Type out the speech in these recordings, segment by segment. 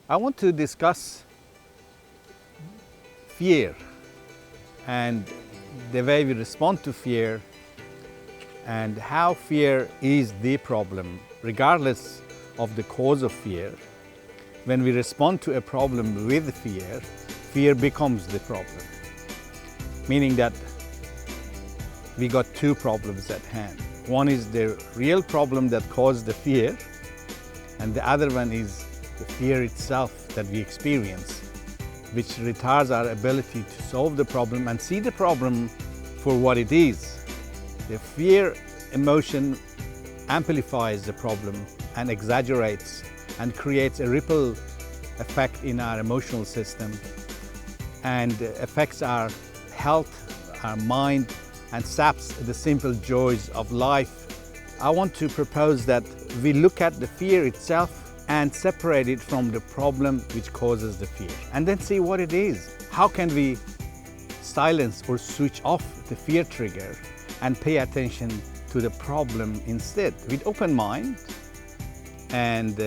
I want to discuss fear and the way we respond to fear and how fear is the problem, regardless of the cause of fear. When we respond to a problem with fear, fear becomes the problem. Meaning that we got two problems at hand. One is the real problem that caused the fear, and the other one is the fear itself that we experience, which retards our ability to solve the problem and see the problem for what it is. The fear emotion amplifies the problem and exaggerates and creates a ripple effect in our emotional system and affects our health, our mind, and saps the simple joys of life. I want to propose that we look at the fear itself and separate it from the problem which causes the fear, and then see what it is. How can we silence or switch off the fear trigger and pay attention to the problem instead? With open mind and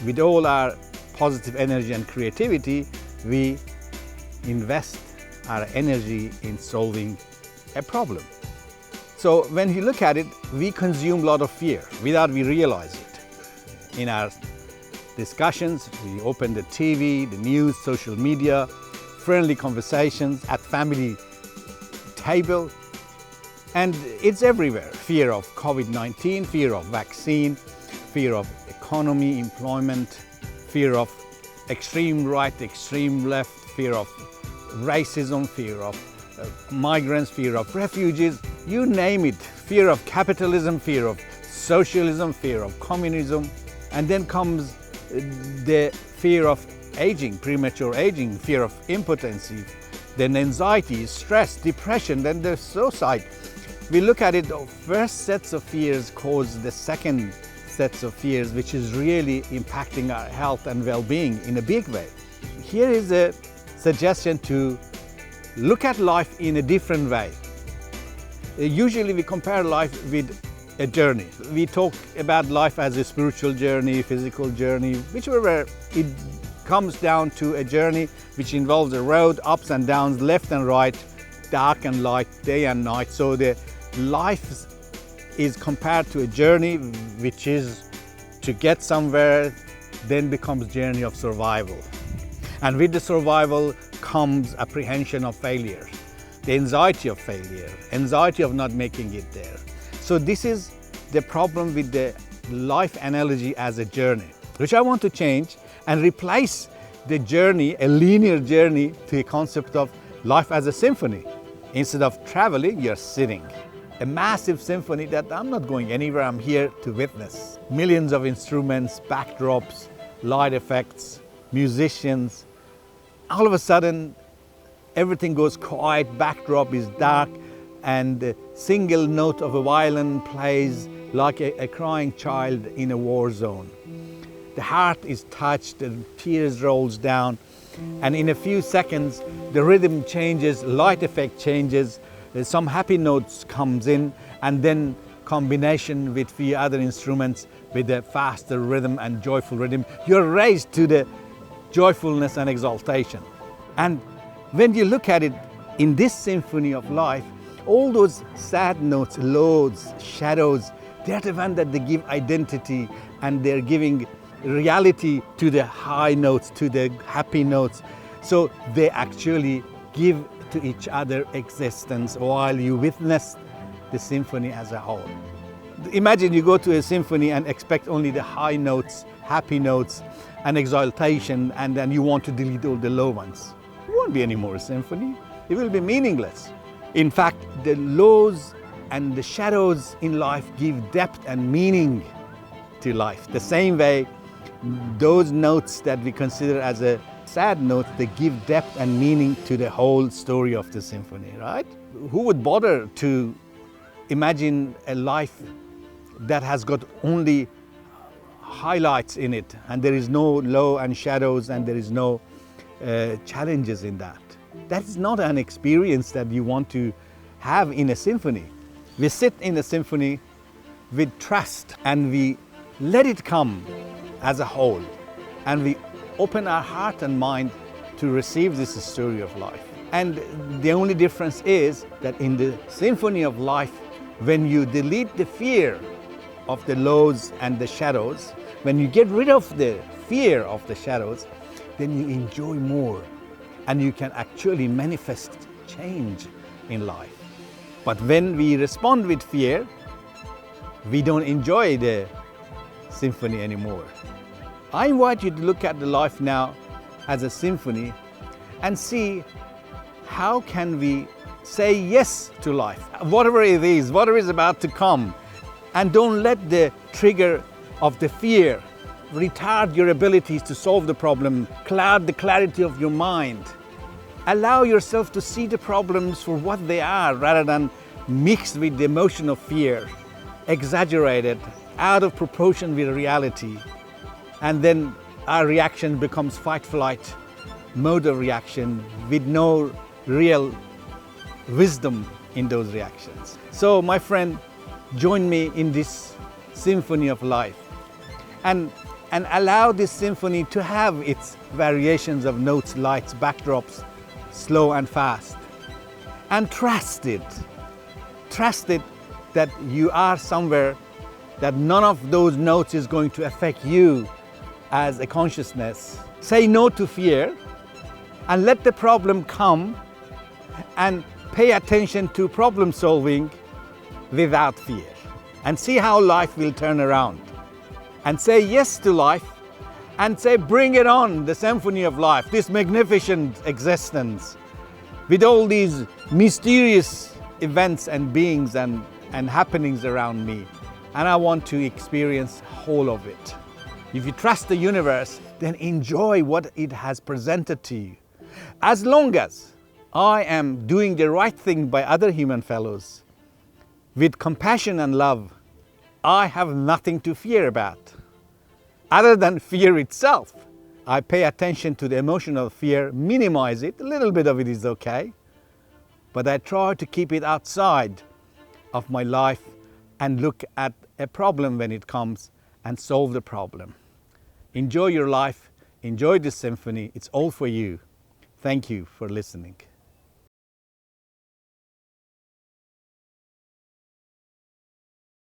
with all our positive energy and creativity, we invest our energy in solving a problem. So when you look at it, we consume a lot of fear without we realize it. In our discussions, we open the TV, the news, social media, friendly conversations at family table, and it's everywhere. Fear of COVID-19, fear of vaccine, fear of economy, employment, fear of extreme right, extreme left, fear of racism, fear of migrants, fear of refugees, you name it. Fear of capitalism, fear of socialism, fear of communism. And then comes the fear of aging, premature aging, fear of impotency, then anxiety, stress, depression, then the suicide. We look at it, the first sets of fears cause the second sets of fears, which is really impacting our health and well-being in a big way. Here is a suggestion to look at life in a different way. Usually we compare life with a journey. We talk about life as a spiritual journey, physical journey, whichever. It comes down to a journey which involves a road, ups and downs, left and right, dark and light, day and night. So the life is compared to a journey which is to get somewhere, then becomes journey of survival. And with the survival comes apprehension of failure, the anxiety of failure, anxiety of not making it there. So this is the problem with the life analogy as a journey, which I want to change and replace the journey, a linear journey, to a concept of life as a symphony. Instead of traveling, you're sitting. A massive symphony that I'm not going anywhere, I'm here to witness. Millions of instruments, backdrops, light effects, musicians. All of a sudden, everything goes quiet, backdrop is dark, and the single note of a violin plays like a crying child in a war zone. The heart is touched, the tears rolls down, and in a few seconds, the rhythm changes, light effect changes, some happy notes comes in, and then combination with few other instruments with a faster rhythm and joyful rhythm, you're raised to the joyfulness and exaltation. And when you look at it in this symphony of life, all those sad notes, lows, shadows, they're the ones that they give identity, and they're giving reality to the high notes, to the happy notes. So they actually give to each other existence while you witness the symphony as a whole. Imagine you go to a symphony and expect only the high notes, happy notes, and exaltation, and then you want to delete all the low ones. It won't be any more a symphony. It will be meaningless. In fact, the lows and the shadows in life give depth and meaning to life. The same way, those notes that we consider as a sad note, they give depth and meaning to the whole story of the symphony, right? Who would bother to imagine a life that has got only highlights in it, and there is no low and shadows, and there is no challenges in that? That is not an experience that you want to have in a symphony. We sit in a symphony with trust, and we let it come as a whole, and we open our heart and mind to receive this story of life. And the only difference is that in the symphony of life, when you delete the fear of the lows and the shadows, when you get rid of the fear of the shadows, then you enjoy more and you can actually manifest change in life. But when we respond with fear, we don't enjoy the symphony anymore. I invite you to look at the life now as a symphony and see how can we say yes to life, whatever it is, whatever is about to come, and don't let the trigger of the fear retard your abilities to solve the problem, cloud the clarity of your mind. Allow yourself to see the problems for what they are rather than mixed with the emotion of fear, exaggerated, out of proportion with reality. And then our reaction becomes fight-flight mode of reaction with no real wisdom in those reactions. So my friend, join me in this symphony of life and allow this symphony to have its variations of notes, lights, backdrops, slow and fast. And trust it. Trust it that you are somewhere that none of those notes is going to affect you as a consciousness. Say no to fear and let the problem come and pay attention to problem solving without fear. And see how life will turn around. And say yes to life and say bring it on, the symphony of life, this magnificent existence with all these mysterious events and beings and happenings around me. And I want to experience whole of it. If you trust the universe, then enjoy what it has presented to you. As long as I am doing the right thing by other human fellows, with compassion and love, I have nothing to fear about. Other than fear itself, I pay attention to the emotional fear, minimize it, a little bit of it is okay, but I try to keep it outside of my life and look at a problem when it comes and solve the problem. Enjoy your life, enjoy this symphony, it's all for you. Thank you for listening.